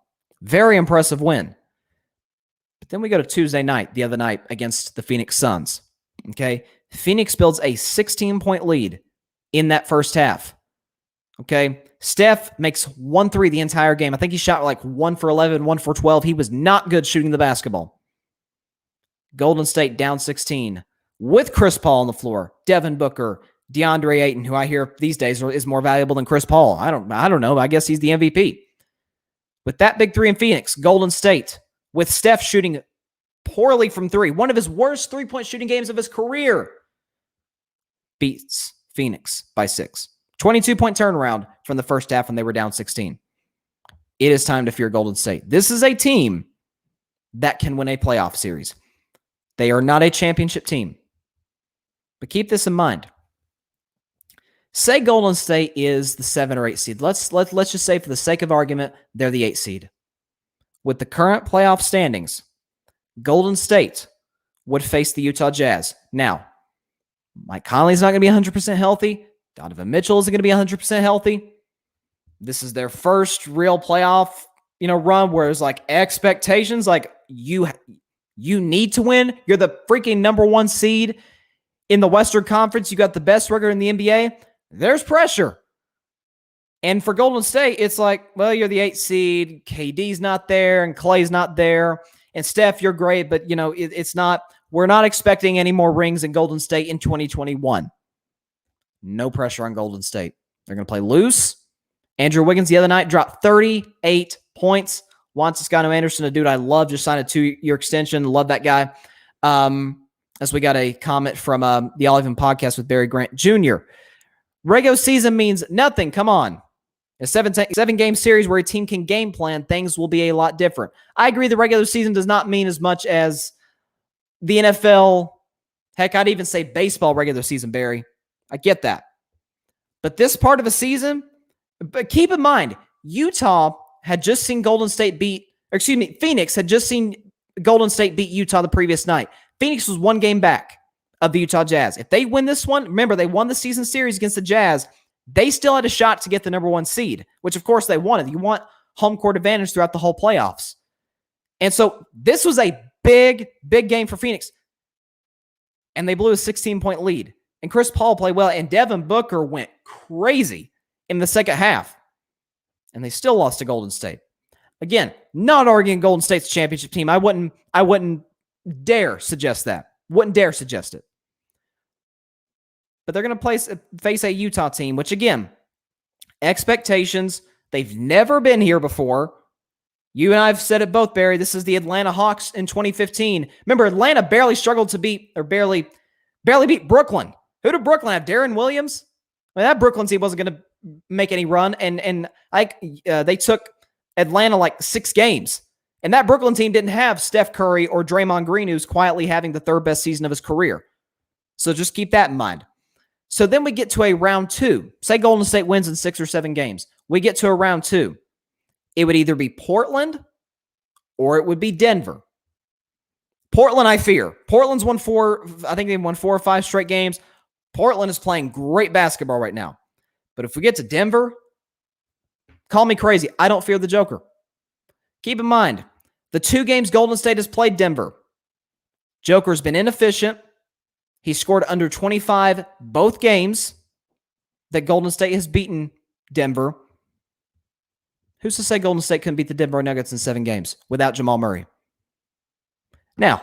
Very impressive win. But then we go to Tuesday night, the other night, against the Phoenix Suns. Okay? Phoenix builds a 16-point lead in that first half. Okay? Steph makes 1 3 the entire game. I think he shot like 1 for 11, 1 for 12. He was not good shooting the basketball. Golden State down 16 with Chris Paul on the floor, Devin Booker, DeAndre Ayton, who I hear these days is more valuable than Chris Paul. I don't know. I guess he's the MVP. With that big 3 in Phoenix, Golden State, with Steph shooting poorly from 3, one of his worst 3-point shooting games of his career, beats Phoenix by 6. 22-point turnaround from the first half when they were down 16. It is time to fear Golden State. This is a team that can win a playoff series. They are not a championship team. But keep this in mind. Say Golden State is the 7 or 8 seed. Let's just say, for the sake of argument, they're the 8 seed. With the current playoff standings, Golden State would face the Utah Jazz. Now, Mike Conley's not going to be 100% healthy. Donovan Mitchell isn't going to be 100% healthy. This is their first real playoff, run where it's like expectations, like you need to win. You're the freaking number 1 seed in the Western Conference. You got the best record in the NBA. There's pressure. And for Golden State, it's like, well, you're the 8th seed. KD's not there and Klay's not there. And Steph, you're great, but it's not. We're not expecting any more rings in Golden State in 2021. No pressure on Golden State. They're going to play loose. Andrew Wiggins the other night dropped 38 points. Juan Toscano Anderson, a dude I love, just signed a 2-year extension. Love that guy. as we got a comment from the All Even podcast with Barry Grant Jr. Regular season means nothing. Come on. A seven-game series where a team can game plan, things will be a lot different. I agree the regular season does not mean as much as the NFL. Heck, I'd even say baseball regular season, Barry. I get that. But this part of a season, but keep in mind, Phoenix had just seen Golden State beat Utah the previous night. Phoenix was 1 game back of the Utah Jazz. If they win this one, remember, they won the season series against the Jazz. They still had a shot to get the number 1 seed, which of course they wanted. You want home court advantage throughout the whole playoffs. And so this was a big, big game for Phoenix. And they blew a 16-point lead. And Chris Paul played well, and Devin Booker went crazy in the second half. And they still lost to Golden State. Again, not arguing Golden State's championship team. I wouldn't dare suggest that. Wouldn't dare suggest it. But they're going to face a Utah team, which again, expectations, they've never been here before. You and I have said it both, Barry. This is the Atlanta Hawks in 2015. Remember, Atlanta barely beat Brooklyn. Who did Brooklyn have? Darren Williams? I mean, that Brooklyn team wasn't going to make any run, and they took Atlanta like 6 games. And that Brooklyn team didn't have Steph Curry or Draymond Green, who's quietly having the 3rd best season of his career. So just keep that in mind. So then we get to a round 2. Say Golden State wins in 6 or 7 games. We get to a round 2. It would either be Portland or it would be Denver. Portland, I fear. Portland's won 4. I think they've won 4 or 5 straight games. Portland is playing great basketball right now. But if we get to Denver, call me crazy. I don't fear the Joker. Keep in mind, the 2 games Golden State has played Denver, Joker's been inefficient. He scored under 25 both games that Golden State has beaten Denver. Who's to say Golden State couldn't beat the Denver Nuggets in 7 games without Jamal Murray? Now,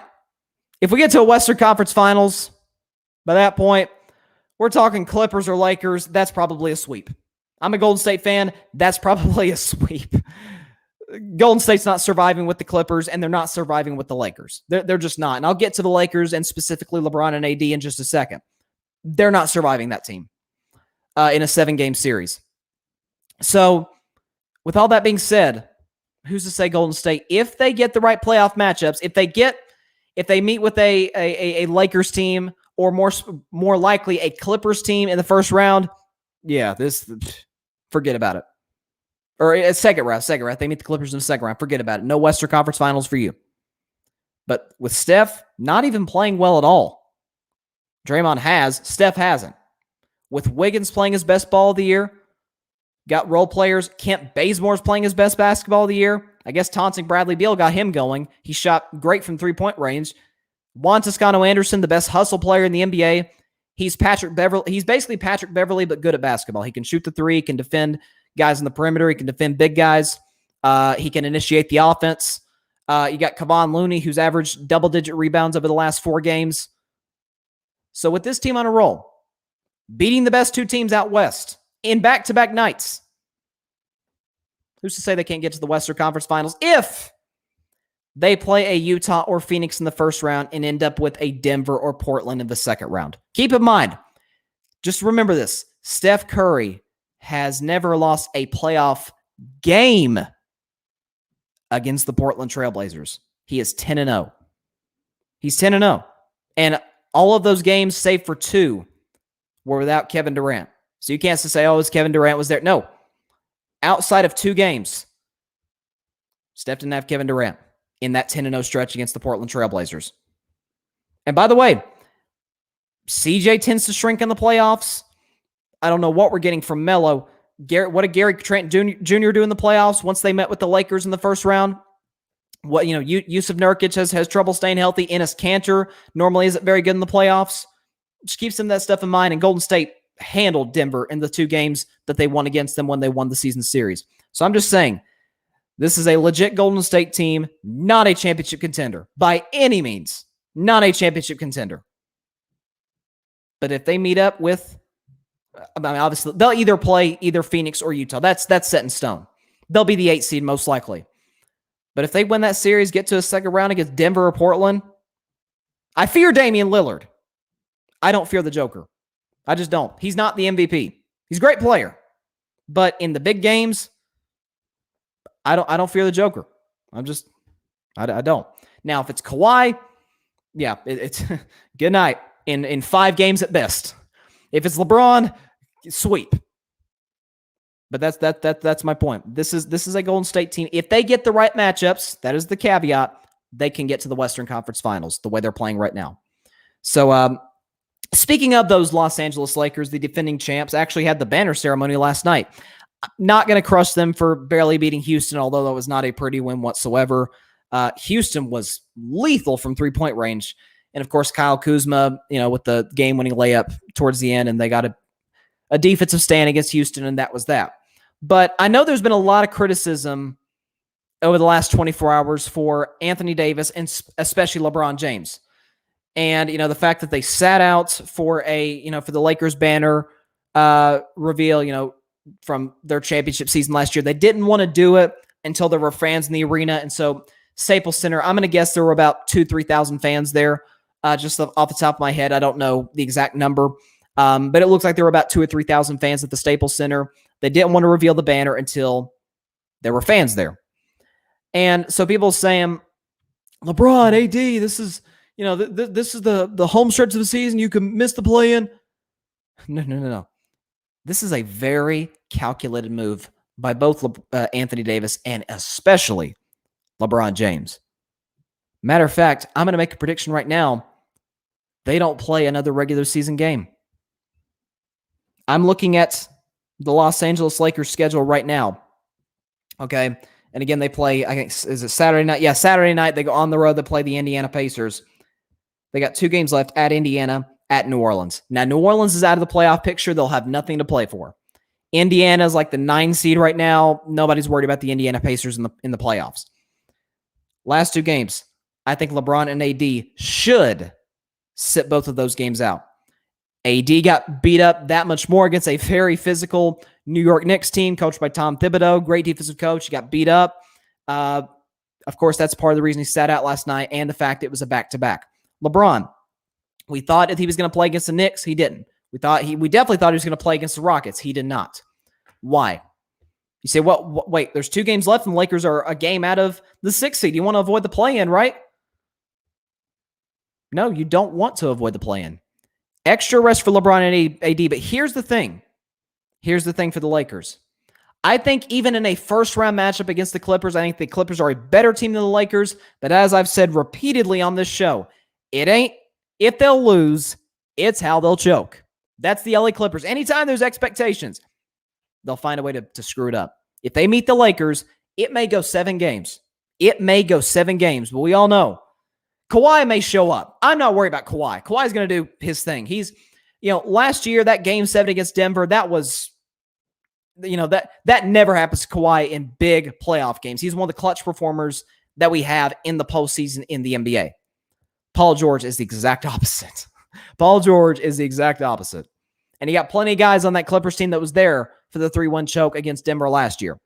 if we get to a Western Conference Finals, by that point, we're talking Clippers or Lakers. That's probably a sweep. I'm a Golden State fan. That's probably a sweep. Golden State's not surviving with the Clippers, and they're not surviving with the Lakers. They're just not. And I'll get to the Lakers and specifically LeBron and AD in just a second. They're not surviving that team in a 7-game series. So, with all that being said, who's to say Golden State, if they get the right playoff matchups, if they meet with a Lakers team or more likely a Clippers team in the first round, forget about it. Or a second round. They meet the Clippers in the second round. Forget about it. No Western Conference Finals for you. But with Steph not even playing well at all. Draymond has. Steph hasn't. With Wiggins playing his best ball of the year. Got role players. Kent Bazemore's playing his best basketball of the year. I guess taunting Bradley Beal got him going. He shot great from 3-point range. Juan Toscano-Anderson, the best hustle player in the NBA. He's Patrick Beverly. He's basically Patrick Beverly, but good at basketball. He can shoot the 3. He can defend guys in the perimeter. He can defend big guys. He can initiate the offense. You got Kevon Looney, who's averaged double-digit rebounds over the last 4 games. So with this team on a roll, beating the best 2 teams out west in back-to-back nights, who's to say they can't get to the Western Conference Finals if they play a Utah or Phoenix in the first round and end up with a Denver or Portland in the second round? Keep in mind, just remember this, Steph Curry has never lost a playoff game against the Portland Trailblazers. He is 10-0. He's 10-0. And all of those games, save for 2, were without Kevin Durant. So you can't just say, Kevin Durant was there. No. Outside of 2 games, Steph didn't have Kevin Durant in that 10-0 stretch against the Portland Trailblazers. And by the way, CJ tends to shrink in the playoffs. I don't know what we're getting from Melo. What did Gary Trent Jr. do in the playoffs once they met with the Lakers in the first round? Yusuf Nurkic has trouble staying healthy. Enes Kanter normally isn't very good in the playoffs. Just keep some of that stuff in mind. And Golden State handled Denver in the 2 games that they won against them when they won the season series. So I'm just saying, this is a legit Golden State team, not a championship contender. By any means, not a championship contender. But if they meet up with, obviously, they'll either play either Phoenix or Utah. That's set in stone. They'll be the 8th seed most likely. But if they win that series, get to a second round against Denver or Portland, I fear Damian Lillard. I don't fear the Joker. I just don't. He's not the MVP. He's a great player. But in the big games, I don't fear the Joker. I don't. Now, if it's Kawhi, yeah, it's good night in 5 games at best. If it's LeBron, sweep. But that's my point. This is a Golden State team. If they get the right matchups, that is the caveat, they can get to the Western Conference Finals the way they're playing right now. So, speaking of those Los Angeles Lakers, the defending champs, actually had the banner ceremony last night. Not going to crush them for barely beating Houston, although that was not a pretty win whatsoever. Houston was lethal from three-point range. And, of course, Kyle Kuzma, with the game-winning layup towards the end, and they got a defensive stand against Houston, and that was that. But I know there's been a lot of criticism over the last 24 hours for Anthony Davis and especially LeBron James. And, the fact that they sat out for for the Lakers banner reveal, from their championship season last year. They didn't want to do it until there were fans in the arena. And so Staples Center, I'm going to guess there were about 2,000-3,000 fans there. Just off the top of my head, I don't know the exact number. But it looks like there were about 2,000 or 3,000 fans at the Staples Center. They didn't want to reveal the banner until there were fans there. And so people saying, LeBron, AD, this is, this is the home stretch of the season. You can miss the play-in. No. This is a very calculated move by both Anthony Davis and especially LeBron James. Matter of fact, I'm going to make a prediction right now. They don't play another regular season game. I'm looking at the Los Angeles Lakers schedule right now. Okay. And again, they play, I think, is it Saturday night? Yeah, Saturday night. They go on the road. They play the Indiana Pacers. They got 2 games left at Indiana, at New Orleans. Now, New Orleans is out of the playoff picture. They'll have nothing to play for. Indiana is like the 9 seed right now. Nobody's worried about the Indiana Pacers in the playoffs. Last 2 games, I think LeBron and AD should sit both of those games out. AD got beat up that much more against a very physical New York Knicks team coached by Tom Thibodeau. Great defensive coach. He got beat up. Of course, that's part of the reason he sat out last night and the fact it was a back-to-back. LeBron, we thought if he was going to play against the Knicks, he didn't. We definitely thought he was going to play against the Rockets. He did not. Why? You say, well, wait, there's 2 games left and the Lakers are a game out of the 6th seed. You want to avoid the play-in, right? No, you don't want to avoid the play-in. Extra rest for LeBron and AD, but here's the thing. Here's the thing for the Lakers. I think even in a first-round matchup against the Clippers, I think the Clippers are a better team than the Lakers, but as I've said repeatedly on this show, it ain't if they'll lose, it's how they'll choke. That's the LA Clippers. Anytime there's expectations, they'll find a way to screw it up. If they meet the Lakers, it may go 7 games. It may go 7 games, but we all know Kawhi may show up. I'm not worried about Kawhi. Kawhi's going to do his thing. He's, last year, that game 7 against Denver, that was, that never happens to Kawhi in big playoff games. He's one of the clutch performers that we have in the postseason in the NBA. Paul George is the exact opposite. Paul George is the exact opposite. And he got plenty of guys on that Clippers team that was there for the 3-1 choke against Denver last year.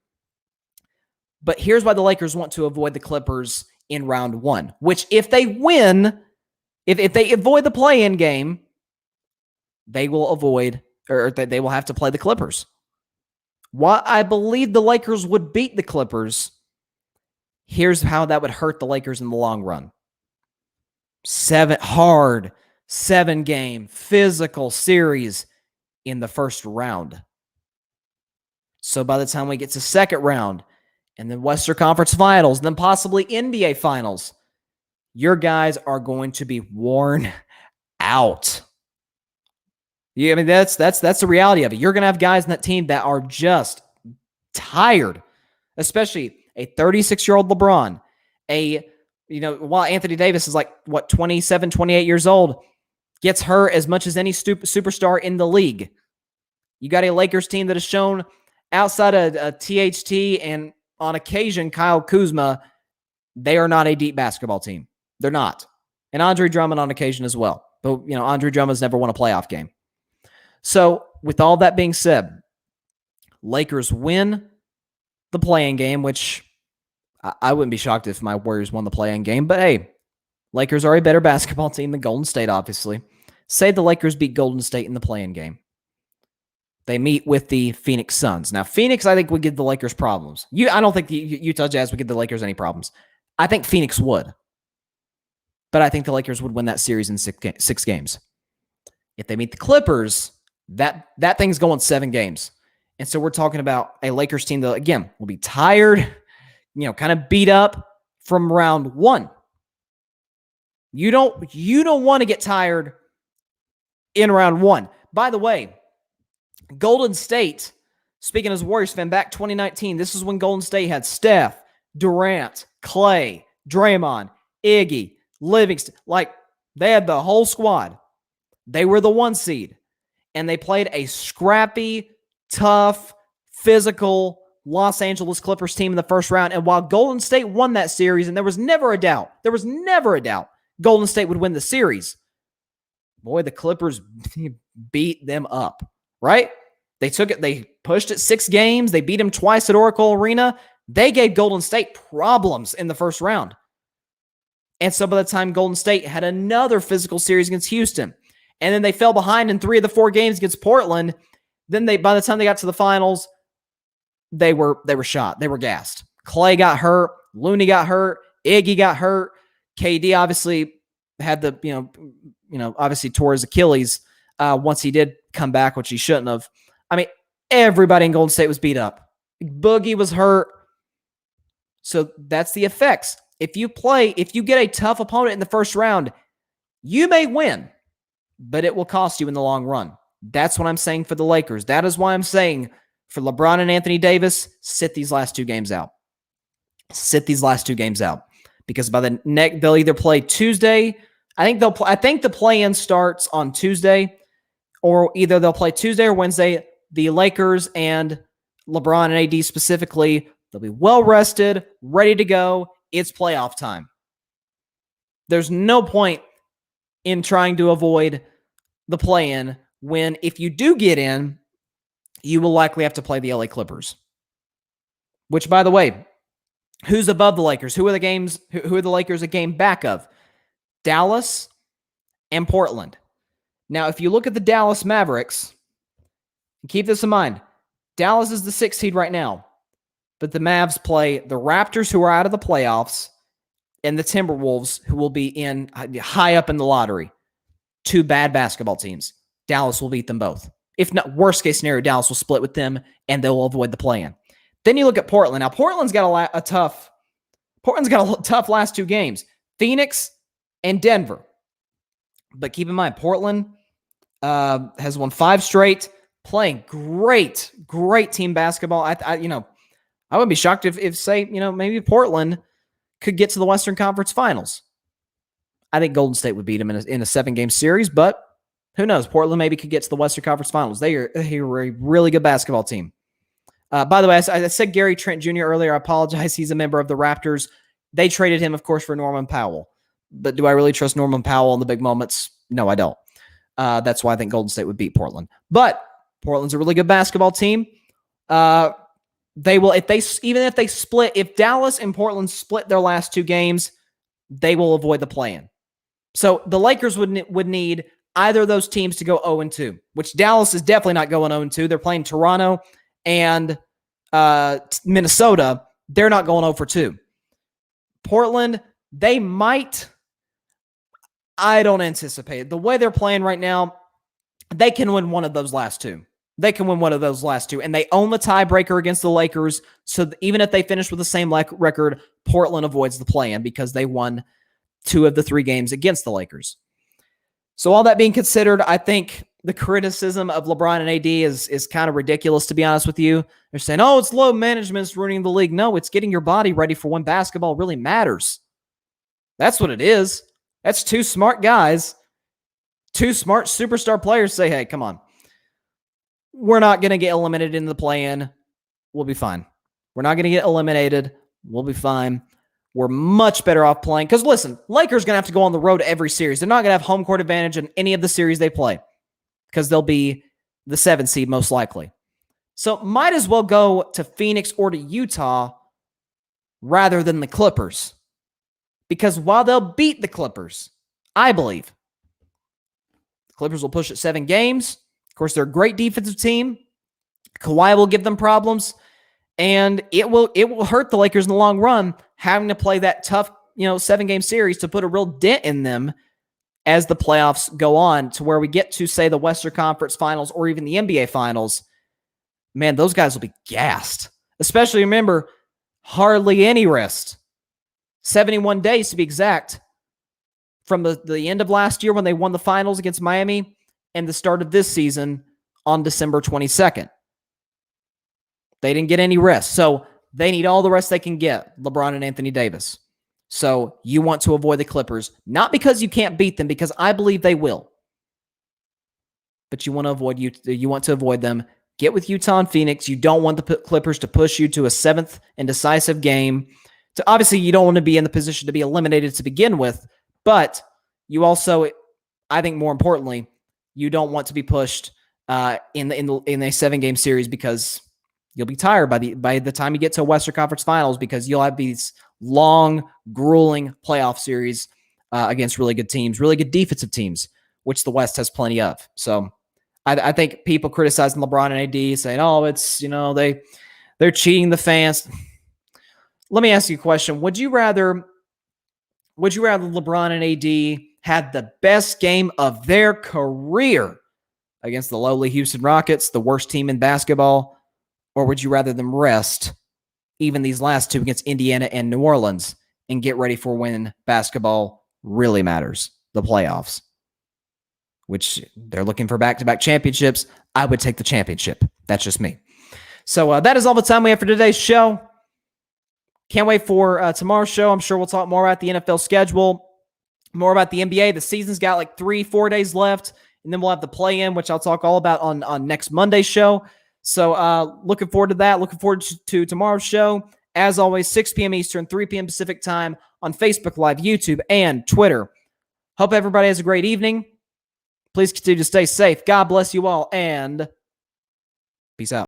But here's why the Lakers want to avoid the Clippers in round 1, which if they win, if they avoid the play-in game, they will avoid, or they will have to play the Clippers. While I believe the Lakers would beat the Clippers, here's how that would hurt the Lakers in the long run. 7-game physical series in the first round. So by the time we get to second round and then Western Conference Finals, then possibly NBA Finals, your guys are going to be worn out. Yeah, I mean that's the reality of it. You're going to have guys in that team that are just tired, especially a 36-year-old LeBron, while Anthony Davis is 27, 28 years old, gets hurt as much as any superstar in the league. You got a Lakers team that has shown outside of THT and on occasion Kyle Kuzma, they are not a deep basketball team. They're not. And Andre Drummond on occasion as well. But, Andre Drummond's never won a playoff game. So, with all that being said, Lakers win the play-in game, which I wouldn't be shocked if my Warriors won the play-in game. But, hey, Lakers are a better basketball team than Golden State, obviously. Say the Lakers beat Golden State in the play-in game. They meet with the Phoenix Suns. Now, Phoenix, I think, would give the Lakers problems. I don't think the Utah Jazz would give the Lakers any problems. I think Phoenix would. But I think the Lakers would win that series in six games. If they meet the Clippers, that thing's going 7 games. And so we're talking about a Lakers team that, again, will be tired, kind of beat up from round 1. You don't want to get tired in round 1. By the way, Golden State, speaking as a Warriors fan, back 2019, this is when Golden State had Steph, Durant, Clay, Draymond, Iggy, Livingston. Like, they had the whole squad. They were the 1 seed. And they played a scrappy, tough, physical Los Angeles Clippers team in the first round. And while Golden State won that series, and there was never a doubt Golden State would win the series, boy, the Clippers beat them up, right? They took it. They pushed it 6 games. They beat them twice at Oracle Arena. They gave Golden State problems in the first round. And so by the time Golden State had another physical series against Houston, and then they fell behind in 3 of the 4 games against Portland, then by the time they got to the finals, they were shot. They were gassed. Clay got hurt. Looney got hurt. Iggy got hurt. KD obviously had obviously tore his Achilles once he did come back, which he shouldn't have. I mean, everybody in Golden State was beat up. Boogie was hurt. So that's the effects. If you get a tough opponent in the first round, you may win, but it will cost you in the long run. That's what I'm saying for the Lakers. That is why I'm saying for LeBron and Anthony Davis, sit these last 2 games out. Sit these last 2 games out. Because by the next, they'll either play Tuesday. I think the play-in starts on Tuesday, or either they'll play Tuesday or Wednesday. The Lakers and LeBron and AD specifically, they'll be well rested, ready to go. It's playoff time. There's no point in trying to avoid the play-in when, if you do get in, you will likely have to play the LA Clippers. Which, by the way, who's above the Lakers? Who are the Lakers a game back of? Dallas and Portland. Now, if you look at the Dallas Mavericks, keep this in mind. Dallas is the 6th seed right now, but the Mavs play the Raptors, who are out of the playoffs, and the Timberwolves, who will be in high up in the lottery. 2 bad basketball teams. Dallas will beat them both. If not, worst case scenario, Dallas will split with them, and they'll avoid the play-in. Then you look at Portland. Now, Portland's got a tough last 2 games. Phoenix and Denver. But keep in mind, Portland has won 5 straight, playing great team basketball. I wouldn't be shocked if say, maybe Portland could get to the Western Conference Finals. I think Golden State would beat them in a 7-game series, but who knows? Portland maybe could get to the Western Conference Finals. They are a really good basketball team. By the way, I said Gary Trent Jr. earlier. I apologize. He's a member of the Raptors. They traded him, of course, for Norman Powell. But do I really trust Norman Powell in the big moments? No, I don't. That's why I think Golden State would beat Portland. But Portland's a really good basketball team. They will, if they split, if Dallas and Portland split their last 2 games, they will avoid the play-in. So the Lakers would need either of those teams to go 0-2, which Dallas is definitely not going 0-2. They're playing Toronto and Minnesota. They're not going 0-2. Portland, they might. I don't anticipate it. The way they're playing right now, they can win one of those last 2. They can win one of those last 2, and they own the tiebreaker against the Lakers. So even if they finish with the same record, Portland avoids the play-in because they won 2 of the 3 games against the Lakers. So all that being considered, I think the criticism of LeBron and AD is kind of ridiculous, to be honest with you. They're saying, oh, it's low management's ruining the league. No, it's getting your body ready for when basketball really matters. That's what it is. That's 2 smart guys, 2 smart superstar players say, hey, come on. We're not going to get eliminated in the play-in. We'll be fine. We're not going to get eliminated. We'll be fine. We're much better off playing. Because listen, Lakers going to have to go on the road every series. They're not going to have home court advantage in any of the series they play because they'll be the 7th seed most likely. So might as well go to Phoenix or to Utah rather than the Clippers. Because while they'll beat the Clippers, I believe the Clippers will push it 7 games. Of course, they're a great defensive team. Kawhi will give them problems, and it will hurt the Lakers in the long run having to play that tough, 7-game series to put a real dent in them as the playoffs go on to where we get to, say, the Western Conference Finals or even the NBA Finals. Man, those guys will be gassed. Especially, remember, hardly any rest. 71 days to be exact from the end of last year when they won the finals against Miami and the start of this season on December 22nd. They didn't get any rest. So they need all the rest they can get, LeBron and Anthony Davis. So you want to avoid the Clippers, not because you can't beat them, because I believe they will. But you want to avoid them. Get with Utah and Phoenix. You don't want the Clippers to push you to a 7th and decisive game. Obviously, you don't want to be in the position to be eliminated to begin with, but you also, I think more importantly, you don't want to be pushed in a 7-game series because you'll be tired by the time you get to Western Conference Finals, because you'll have these long, grueling playoff series against really good teams, really good defensive teams, which the West has plenty of. So I think people criticizing LeBron and AD saying, oh, it's, they're cheating the fans. Let me ask you a question. Would you rather LeBron and AD had the best game of their career against the lowly Houston Rockets, the worst team in basketball, or would you rather them rest even these last 2 against Indiana and New Orleans and get ready for when basketball really matters, the playoffs, which they're looking for back-to-back championships? I would take the championship. That's just me. So that is all the time we have for today's show. Can't wait for tomorrow's show. I'm sure we'll talk more about the NFL schedule, more about the NBA. The season's got like 3-4 days left, and then we'll have the play-in, which I'll talk all about on next Monday's show. So looking forward to that. Looking forward to tomorrow's show. As always, 6 p.m. Eastern, 3 p.m. Pacific time on Facebook Live, YouTube, and Twitter. Hope everybody has a great evening. Please continue to stay safe. God bless you all, and peace out.